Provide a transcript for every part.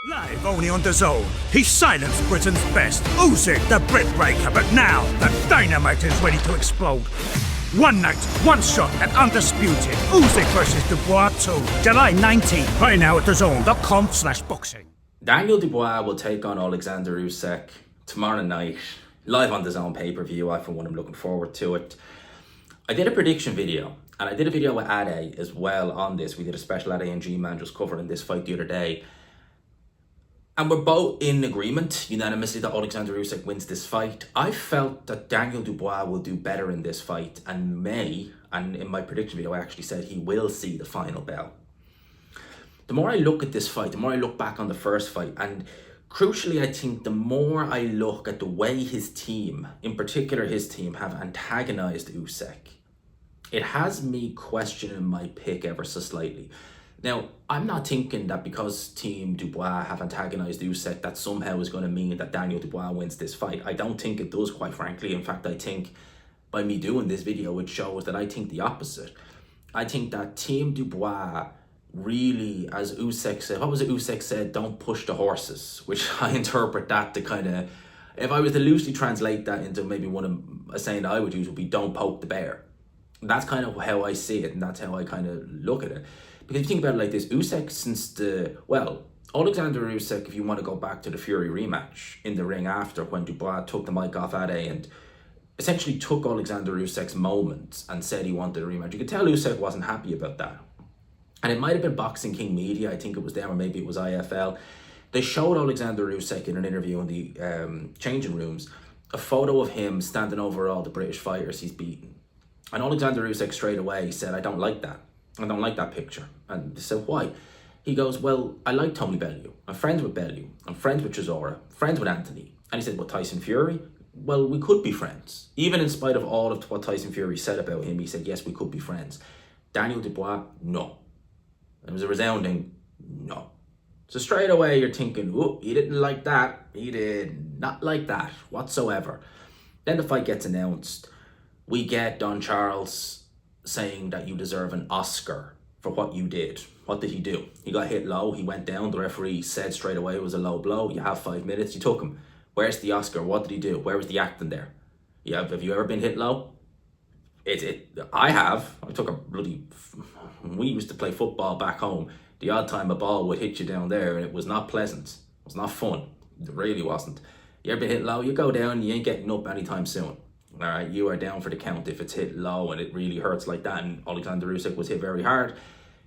Live only on DAZN, he silenced Britain's best. Usyk, the Brit breaker, but now the dynamite is ready to explode. One night, one shot, and undisputed. Usyk versus Dubois 2, July 19th. Right now at DAZN.com/boxing. Daniel Dubois will take on Oleksandr Usyk tomorrow night, live on DAZN pay-per-view. I, for one, am looking forward to it. I did a prediction video, and I did a video with Ade as well on this. We did a special Ade and G-Man just covering this fight the other day. And we're both in agreement, unanimously, that Oleksandr Usyk wins this fight. I felt that Daniel Dubois will do better in this fight and may, and in my prediction video I actually said he will see the final bell. The more I look at this fight, the more I look back on the first fight, and crucially I think the more I look at the way his team, in particular his team, have antagonized Usyk, it has me questioning my pick ever so slightly. Now, I'm not thinking that because Team Dubois have antagonized Usyk, that somehow is going to mean that Daniel Dubois wins this fight. I don't think it does, quite frankly. In fact, I think by me doing this video, it shows that I think the opposite. I think that Team Dubois really, as Usyk said, what was it Usyk said? Don't push the horses, which I interpret that to kind of, if I was to loosely translate that into maybe one of a saying that I would use would be don't poke the bear. That's kind of how I see it, and that's how I kind of look at it. Because if you think about it like this, Usyk Oleksandr Usyk, if you want to go back to the Fury rematch in the ring after, when Dubois took the mic off Ade and essentially took Oleksandr Usyk's moments and said he wanted a rematch, you could tell Usyk wasn't happy about that. And it might have been Boxing King Media, I think it was them, or maybe it was IFL. They showed Oleksandr Usyk in an interview in the changing rooms, a photo of him standing over all the British fighters he's beaten. And Oleksandr Usyk straight away said, I don't like that. I don't like that picture. And they said, why? He goes, well, I like Tony Bellew. I'm friends with Bellew. I'm friends with Chisora. Friends with Anthony. And he said, well, Tyson Fury? Well, we could be friends. Even in spite of all of what Tyson Fury said about him, he said, yes, we could be friends. Daniel Dubois, no. It was a resounding no. So straight away you're thinking, oh, he didn't like that. He did not like that whatsoever. Then the fight gets announced. We get Don Charles saying that you deserve an Oscar for what you did. What did he do? He got hit low, he went down, the referee said straight away it was a low blow, you have 5 minutes, you took him. Where's the Oscar? What did he do? Where was the acting there? Have you ever been hit low? I have. I took a bloody, we used to play football back home, the odd time a ball would hit you down there and it was not pleasant, it was not fun, it really wasn't. You ever been hit low? You go down, you ain't getting up anytime soon. All right, you are down for the count if it's hit low and it really hurts like that. And Oleksandr Usyk was hit very hard.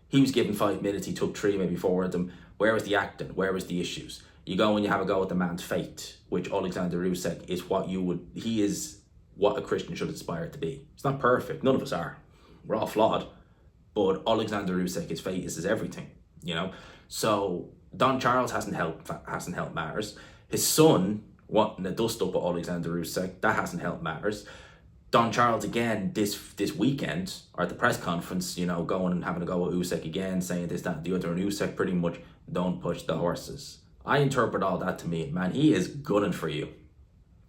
He was given 5 minutes. He took 3, maybe 4 of them. Where was the acting? Where was the issues? You go and you have a go at the man's fate, which Oleksandr Usyk is he is what a Christian should aspire to be. It's not perfect. None of us are. We're all flawed. But Oleksandr Usyk, his fate is his everything, So Don Charles hasn't helped matters. His son wanting to dust up with Oleksandr Usyk, that hasn't helped matters. Don Charles again this weekend, or at the press conference, going and having a go at Usyk again, saying this, that, and the other, and Usyk pretty much don't push the horses. I interpret all that to mean, man, he is gunning for you.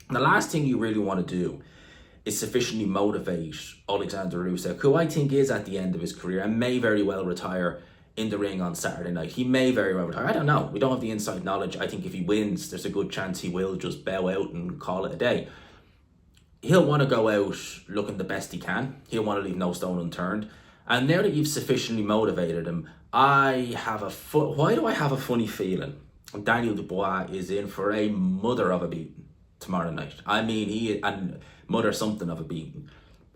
And the last thing you really want to do is sufficiently motivate Oleksandr Usyk, who I think is at the end of his career and may very well retire in the ring on Saturday night. He may very well retire. I don't know. We don't have the inside knowledge. I think if he wins, there's a good chance he will just bow out and call it a day. He'll want to go out looking the best he can. He'll want to leave no stone unturned. And now that you've sufficiently motivated him, why do I have a funny feeling Daniel Dubois is in for a mother of a beating tomorrow night? I mean, mother something of a beating.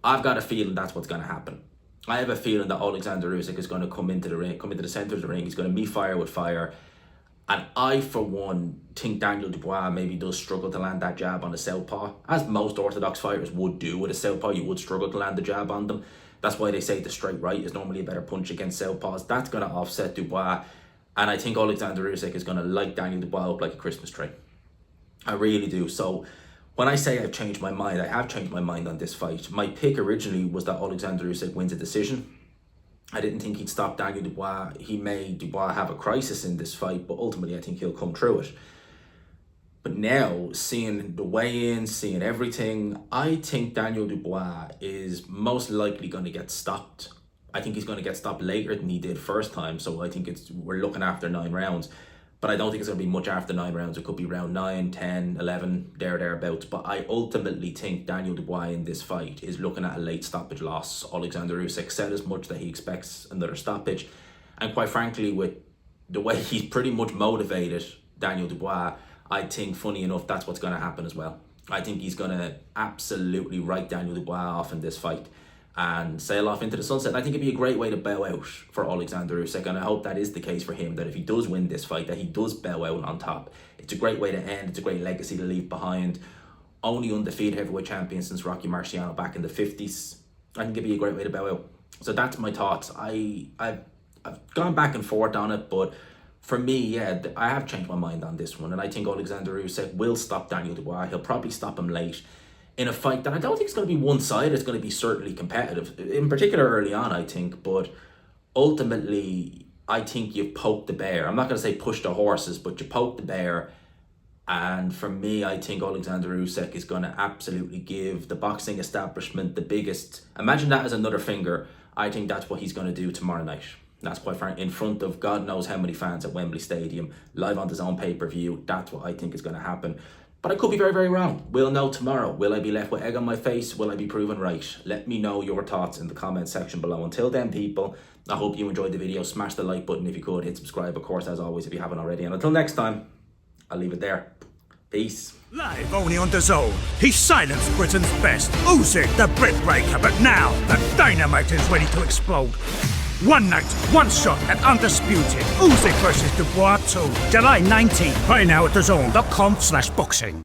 I've got a feeling that's what's going to happen. I have a feeling that Oleksandr Usyk is going to come into the ring, come into the centre of the ring. He's going to meet fire with fire. And I, for one, think Daniel Dubois maybe does struggle to land that jab on the southpaw. As most orthodox fighters would do with a southpaw, you would struggle to land the jab on them. That's why they say the straight right is normally a better punch against southpaws. That's going to offset Dubois. And I think Oleksandr Usyk is going to light Daniel Dubois up like a Christmas tree. I really do. So when I say I've changed my mind, I have changed my mind on this fight. My pick originally was that Oleksandr Usyk wins a decision. I didn't think he'd stop Daniel Dubois. Dubois have a crisis in this fight, but ultimately I think he'll come through it. But now, seeing the weigh-in, seeing everything, I think Daniel Dubois is most likely going to get stopped. I think he's going to get stopped later than he did first time, so I think we're looking after 9 rounds. but I don't think it's going to be much after 9 rounds. It could be round 9, 10, 11, thereabouts. But I ultimately think Daniel Dubois in this fight is looking at a late stoppage loss. Oleksandr Usyk said as much that he expects another stoppage. And quite frankly, with the way he's pretty much motivated, Daniel Dubois, I think, funny enough, that's what's going to happen as well. I think he's going to absolutely write Daniel Dubois off in this fight and sail off into the sunset. I think it'd be a great way to bow out for Oleksandr Usyk, and I hope that is the case for him, that if he does win this fight, that he does bow out on top. It's a great way to end. It's a great legacy to leave behind. Only undefeated heavyweight champion since Rocky Marciano back in the 50s. I think it'd be a great way to bow out. So that's my thoughts. I've gone back and forth on it, but for me, yeah, I have changed my mind on this one, and I think Oleksandr Usyk will stop Daniel Dubois. He'll probably stop him late in a fight that I don't think is going to be one-sided. It's going to be certainly competitive, in particular early on, I think. But ultimately, I think you've poked the bear. I'm not going to say push the horses, but you poked the bear. And for me, I think Oleksandr Usyk is going to absolutely give the boxing establishment the biggest. Imagine that as another finger. I think that's what he's going to do tomorrow night. That's quite frank, in front of God knows how many fans at Wembley Stadium, live on his own pay-per-view. That's what I think is going to happen. But I could be very, very wrong. We'll know tomorrow. Will I be left with egg on my face? Will I be proven right? Let me know your thoughts in the comment section below. Until then, people, I hope you enjoyed the video. Smash the like button if you could. Hit subscribe, of course, as always, if you haven't already. And until next time, I'll leave it there. Peace. Live only on DAZN. He silenced Britain's best. Usyk, the Brit breaker. But now, the dynamite is ready to explode. One night, one shot at undisputed. Usyk versus Dubois 2. July 19th. Right now at DAZN.com/boxing.